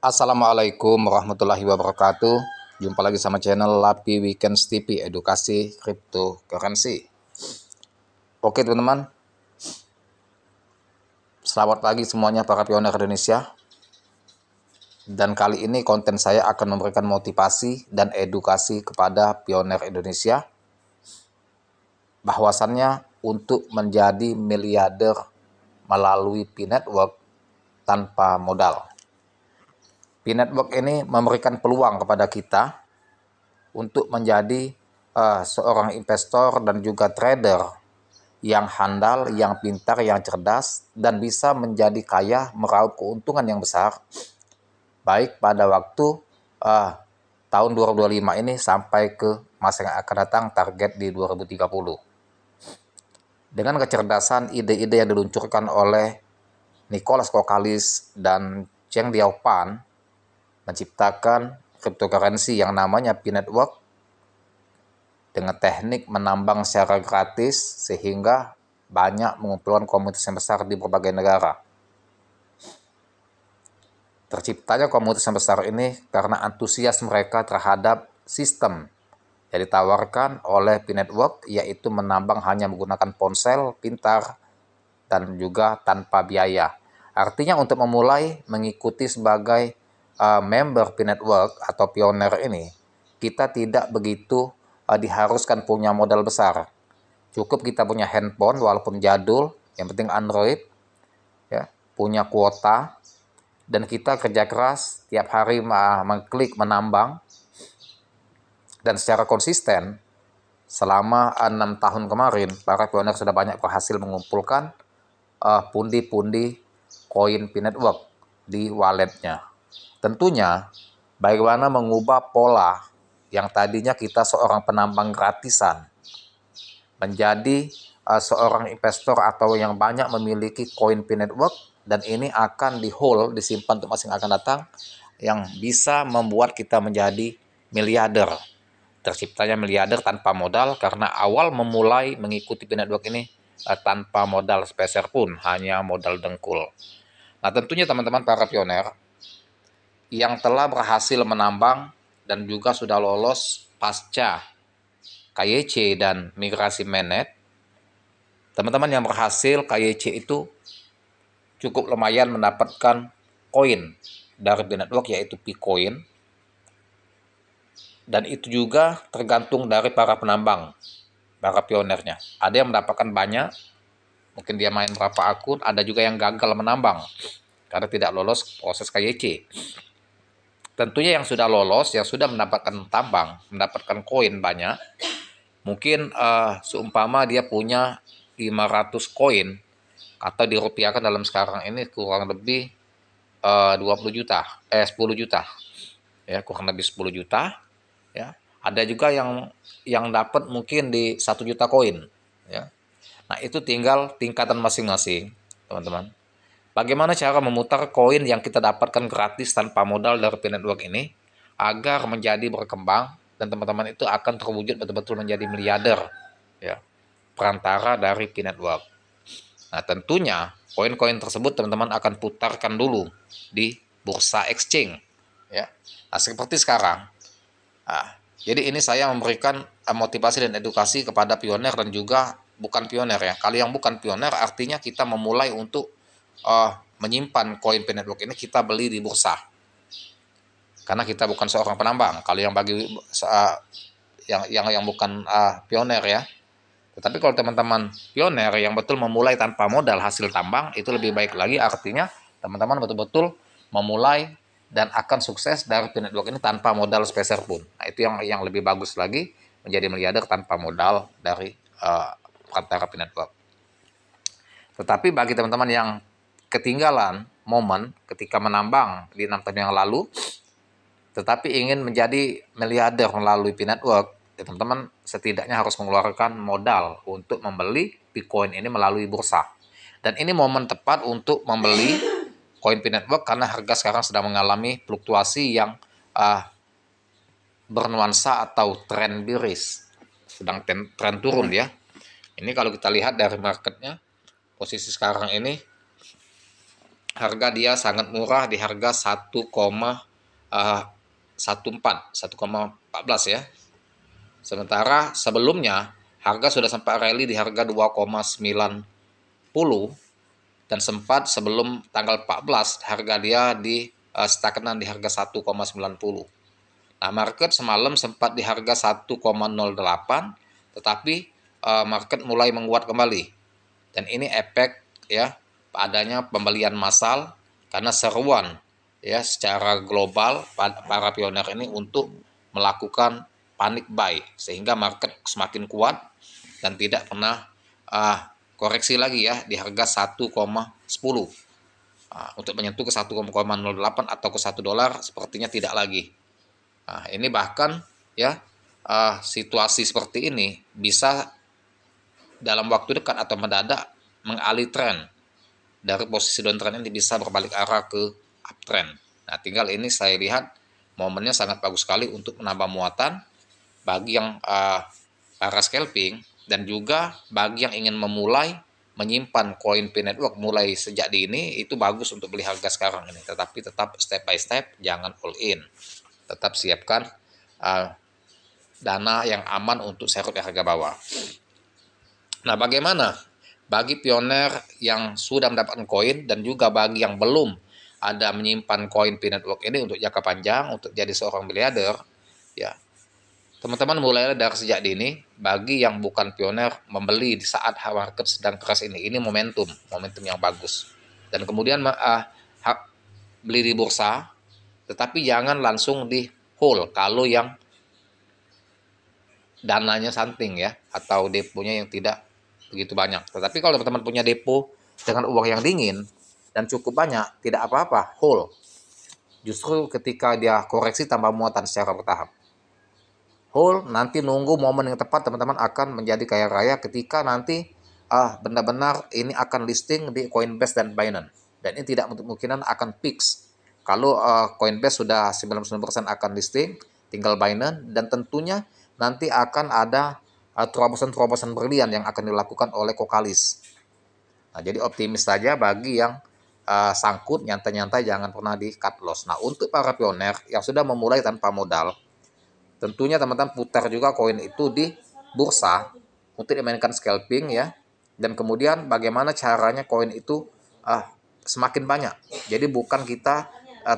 Assalamualaikum warahmatullahi wabarakatuh. Jumpa lagi sama channel Lapi Weekends TV Edukasi Cryptocurrency. Oke teman-teman, selamat pagi semuanya para pioner Indonesia. Dan kali ini konten saya akan memberikan motivasi dan edukasi kepada pioner Indonesia, bahwasannya untuk menjadi miliarder melalui P-Network tanpa modal. P-Network ini memberikan peluang kepada kita untuk menjadi seorang investor dan juga trader yang handal, yang pintar, yang cerdas, dan bisa menjadi kaya, meraup keuntungan yang besar, baik pada waktu tahun 2025 ini sampai ke masa yang akan datang, target di 2030. Dengan kecerdasan ide-ide yang diluncurkan oleh Nicholas Kokalis dan Cheng Diaopan, menciptakan cryptocurrency yang namanya P-Network dengan teknik menambang secara gratis sehingga banyak mengumpulkan komunitas yang besar di berbagai negara. Terciptanya komunitas yang besar ini karena antusias mereka terhadap sistem yang ditawarkan oleh P-Network, yaitu menambang hanya menggunakan ponsel pintar dan juga tanpa biaya. Artinya untuk memulai mengikuti sebagai member P-Network atau pioner ini, kita tidak begitu diharuskan punya modal besar. Cukup kita punya handphone walaupun jadul, yang penting Android, ya, punya kuota, dan kita kerja keras tiap hari mengklik menambang, dan secara konsisten selama 6 tahun kemarin para pioner sudah banyak berhasil mengumpulkan pundi-pundi koin P-Network di walletnya. Tentunya bagaimana mengubah pola yang tadinya kita seorang penambang gratisan menjadi seorang investor atau yang banyak memiliki koin P-Network, dan ini akan di-hold, disimpan untuk masa yang akan datang, yang bisa membuat kita menjadi miliarder. Terciptanya miliarder tanpa modal karena awal memulai mengikuti P-Network ini tanpa modal sepeser pun, hanya modal dengkul. Nah tentunya teman-teman para pioner yang telah berhasil menambang dan juga sudah lolos pasca KYC dan migrasi mainnet, teman-teman yang berhasil KYC itu cukup lumayan mendapatkan koin dari P-Network, yaitu P-Coin, dan itu juga tergantung dari para penambang, para pionernya. Ada yang mendapatkan banyak, mungkin dia main berapa akun, ada juga yang gagal menambang karena tidak lolos proses KYC. Tentunya yang sudah lolos, yang sudah mendapatkan tambang, mendapatkan koin banyak, mungkin seumpama dia punya 500 koin, atau dirupiahkan dalam sekarang ini kurang lebih 20 juta, 10 juta. Ya, kurang lebih 10 juta, ya. Ada juga yang dapat mungkin di 1 juta koin, ya. Nah, itu tinggal tingkatan masing-masing, teman-teman. Bagaimana cara memutar koin yang kita dapatkan gratis tanpa modal dari P-Network ini agar menjadi berkembang dan teman-teman itu akan terwujud betul-betul menjadi miliarder, ya, perantara dari P-Network. Nah, tentunya koin-koin tersebut teman-teman akan putarkan dulu di bursa exchange, ya. Nah, seperti sekarang. Nah, jadi ini saya memberikan motivasi dan edukasi kepada pioner dan juga bukan pioner, ya. Kalau yang bukan pioner artinya kita memulai untuk menyimpan koin P-Network ini, kita beli di bursa. Karena kita bukan seorang penambang. Kalau yang bagi yang bukan pioner, ya. Tetapi kalau teman-teman pioner yang betul memulai tanpa modal hasil tambang, itu lebih baik lagi, artinya teman-teman betul-betul memulai dan akan sukses dari P-Network ini tanpa modal sepeser pun. Nah, itu yang lebih bagus lagi, menjadi miliarder tanpa modal dari perantara P-Network. Tetapi bagi teman-teman yang ketinggalan momen ketika menambang di 6 tahun yang lalu, tetapi ingin menjadi miliarder melalui P-Network, ya teman-teman setidaknya harus mengeluarkan modal untuk membeli Bitcoin ini melalui bursa. Dan ini momen tepat untuk membeli koin P-Network karena harga sekarang sedang mengalami fluktuasi yang bernuansa atau tren bearish, sedang tren turun, ya. Ini kalau kita lihat dari marketnya, posisi sekarang ini harga dia sangat murah di harga 1,14 ya. Sementara sebelumnya harga sudah sempat rally di harga 2,90 dan sempat sebelum tanggal 14 harga dia di stagnan di harga 1,90. Nah, market semalam sempat di harga 1,08 tetapi market mulai menguat kembali. Dan ini efek ya adanya pembelian massal karena seruan ya secara global para pioner ini untuk melakukan panic buy sehingga market semakin kuat dan tidak pernah koreksi lagi ya di harga 1,10. Untuk menyentuh ke 1,08 atau ke $1 sepertinya tidak lagi. Nah, ini bahkan ya situasi seperti ini bisa dalam waktu dekat atau mendadak mengalih tren dari posisi downtrend ini bisa berbalik arah ke uptrend. Nah, tinggal ini saya lihat momennya sangat bagus sekali untuk menambah muatan bagi yang para scalping dan juga bagi yang ingin memulai menyimpan koin P Network mulai sejak dini itu bagus untuk beli harga sekarang ini. Tetapi tetap step by step, jangan all in. Tetap siapkan dana yang aman untuk serut di harga bawah. Nah, bagaimana bagi pioner yang sudah mendapatkan koin dan juga bagi yang belum ada menyimpan koin P Network ini untuk jangka panjang untuk jadi seorang miliarder, ya teman-teman mulai dari sejak dini. Bagi yang bukan pioner membeli di saat market sedang keras ini momentum yang bagus. Dan kemudian beli di bursa, tetapi jangan langsung di hold kalau yang dananya santing ya atau deponya yang tidak begitu banyak. Tetapi kalau teman-teman punya depo dengan uang yang dingin dan cukup banyak, tidak apa-apa, hold. Justru ketika dia koreksi tambah muatan secara bertahap. Hold, nanti nunggu momen yang tepat teman-teman akan menjadi kaya raya ketika nanti benar-benar ini akan listing di Coinbase dan Binance. Dan ini tidak kemungkinan akan fix. Kalau Coinbase sudah 99% akan listing, tinggal Binance dan tentunya nanti akan ada terobosan-terobosan berlian yang akan dilakukan oleh Kokalis. Nah, jadi optimis saja bagi yang sangkut, nyantai-nyantai jangan pernah di cut loss. Nah, untuk para pioner yang sudah memulai tanpa modal, tentunya teman-teman putar juga koin itu di bursa untuk dimainkan scalping ya. Dan kemudian bagaimana caranya koin itu semakin banyak. Jadi bukan kita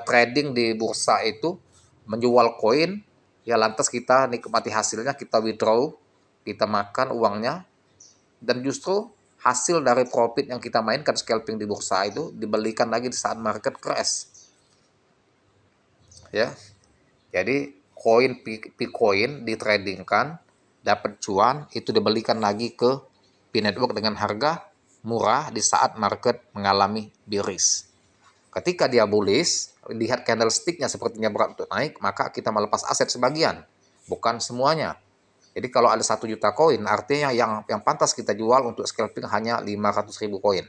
trading di bursa itu menjual koin ya lantas kita nikmati hasilnya, kita withdraw, kita makan uangnya dan justru hasil dari profit yang kita mainkan scalping di bursa itu dibelikan lagi di saat market crash. Ya. Jadi koin Bitcoin ditradingkan dapat cuan itu dibelikan lagi ke P Network dengan harga murah di saat market mengalami bearish. Ketika dia bullish, lihat candlestick-nya sepertinya berat untuk naik, maka kita melepas aset sebagian, bukan semuanya. Jadi kalau ada 1 juta koin, artinya yang pantas kita jual untuk scalping hanya 500.000 koin.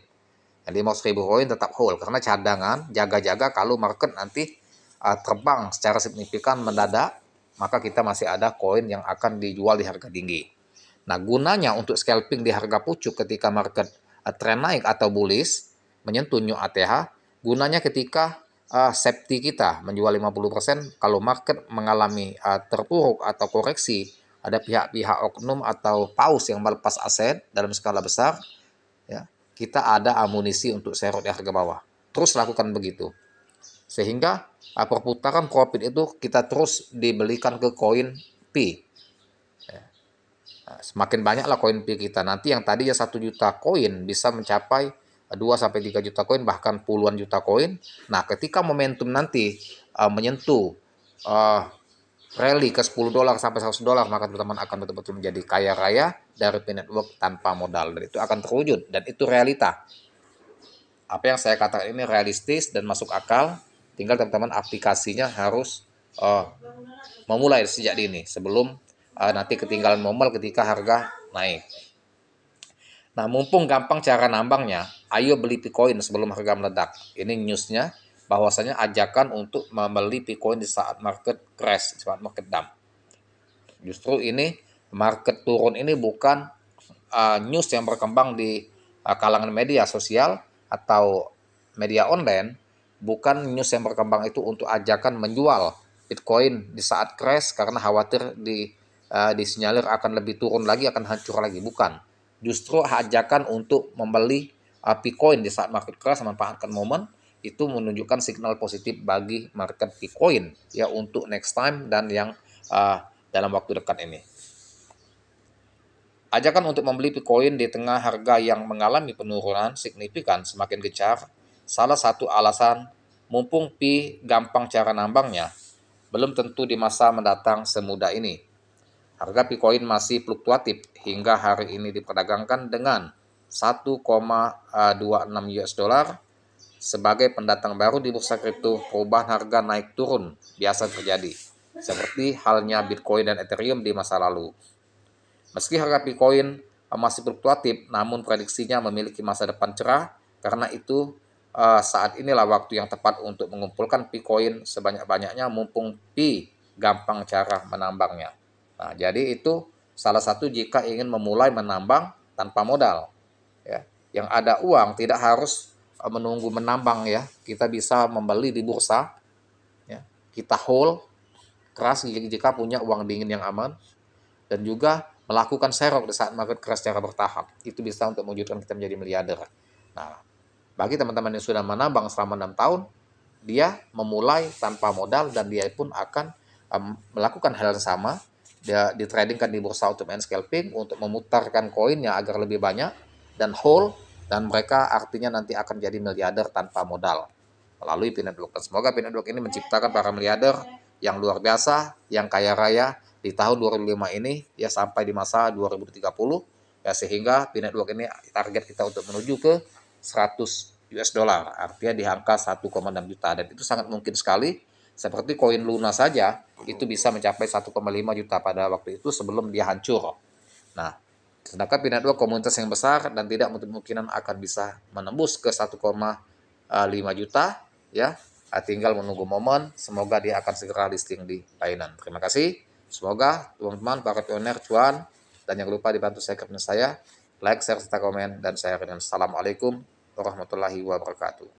500.000 koin tetap hold karena cadangan, jaga-jaga kalau market nanti terbang secara signifikan mendadak, maka kita masih ada koin yang akan dijual di harga tinggi. Nah, gunanya untuk scalping di harga pucuk ketika market trend naik atau bullish menyentuh new ATH, gunanya ketika safety kita menjual 50%, kalau market mengalami terpuruk atau koreksi, ada pihak-pihak oknum atau paus yang melepas aset dalam skala besar, ya, kita ada amunisi untuk serot di harga bawah. Terus lakukan begitu. Sehingga perputaran profit itu kita terus dibelikan ke koin P. Nah, semakin banyaklah koin P kita. Nanti yang tadinya 1 juta koin bisa mencapai 2-3 juta koin, bahkan puluhan juta koin. Nah, ketika momentum nanti menyentuh rally ke $10 sampai $100, maka teman-teman akan betul-betul menjadi kaya raya dari P Network tanpa modal. Dan itu akan terwujud. Dan itu realita. Apa yang saya katakan ini realistis dan masuk akal. Tinggal teman-teman aplikasinya harus memulai sejak dini sebelum nanti ketinggalan momen ketika harga naik. Nah, mumpung gampang cara nambangnya, ayo beli Bitcoin sebelum harga meledak. Ini newsnya bahwasanya ajakan untuk membeli Bitcoin di saat market crash, di saat market dump. Justru ini market turun ini bukan news yang berkembang di kalangan media sosial atau media online, bukan news yang berkembang itu untuk ajakan menjual Bitcoin di saat crash karena khawatir disinyalir akan lebih turun lagi, akan hancur lagi. Bukan. Justru ajakan untuk membeli Bitcoin di saat market crash, memanfaatkan momen itu menunjukkan signal positif bagi market Bitcoin ya untuk next time dan yang dalam waktu dekat ini. Ajakan untuk membeli Bitcoin di tengah harga yang mengalami penurunan signifikan semakin gencar. Salah satu alasan, mumpung Pi gampang cara nambangnya, belum tentu di masa mendatang semudah ini. Harga Bitcoin masih fluktuatif hingga hari ini diperdagangkan dengan 1,26 US dollar. Sebagai pendatang baru di bursa kripto, perubahan harga naik turun biasa terjadi, seperti halnya Bitcoin dan Ethereum di masa lalu. Meski harga Bitcoin masih fluktuatif, namun prediksinya memiliki masa depan cerah. Karena itu, saat inilah waktu yang tepat untuk mengumpulkan Bitcoin sebanyak-banyaknya, mumpung Pi gampang cara menambangnya. Nah, jadi itu salah satu jika ingin memulai menambang tanpa modal. Ya, yang ada uang tidak harus menunggu menambang ya. Kita bisa membeli di bursa, ya. Kita hold keras jika punya uang dingin yang aman, dan juga melakukan serok di saat market crash secara bertahap. Itu bisa untuk mewujudkan kita menjadi miliarder. Nah, bagi teman-teman yang sudah menambang selama 6 tahun, dia memulai tanpa modal dan dia pun akan melakukan hal yang sama. Dia ditradingkan di bursa untuk main scalping, untuk memutarkan koinnya agar lebih banyak dan hold, dan mereka artinya nanti akan jadi miliarder tanpa modal melalui Pi Network. Dan semoga Pi Network ini menciptakan para miliarder yang luar biasa, yang kaya raya di tahun 2005 ini ya sampai di masa 2030 ya, sehingga Pi Network ini target kita untuk menuju ke 100 US dollar, artinya di angka 1,6 juta, dan itu sangat mungkin sekali. Seperti koin Luna saja itu bisa mencapai 1,5 juta pada waktu itu sebelum dia hancur. Nah, sedangkan Pi Network komunitas yang besar dan tidak kemungkinan akan bisa menembus ke 1,5 juta ya. Tinggal menunggu momen, semoga dia akan segera listing di Binance. Terima kasih. Semoga teman-teman para pioner cuan, dan jangan lupa dibantu subscribe saya, like, share, serta komen, dan saya akan. Assalamualaikum warahmatullahi wabarakatuh.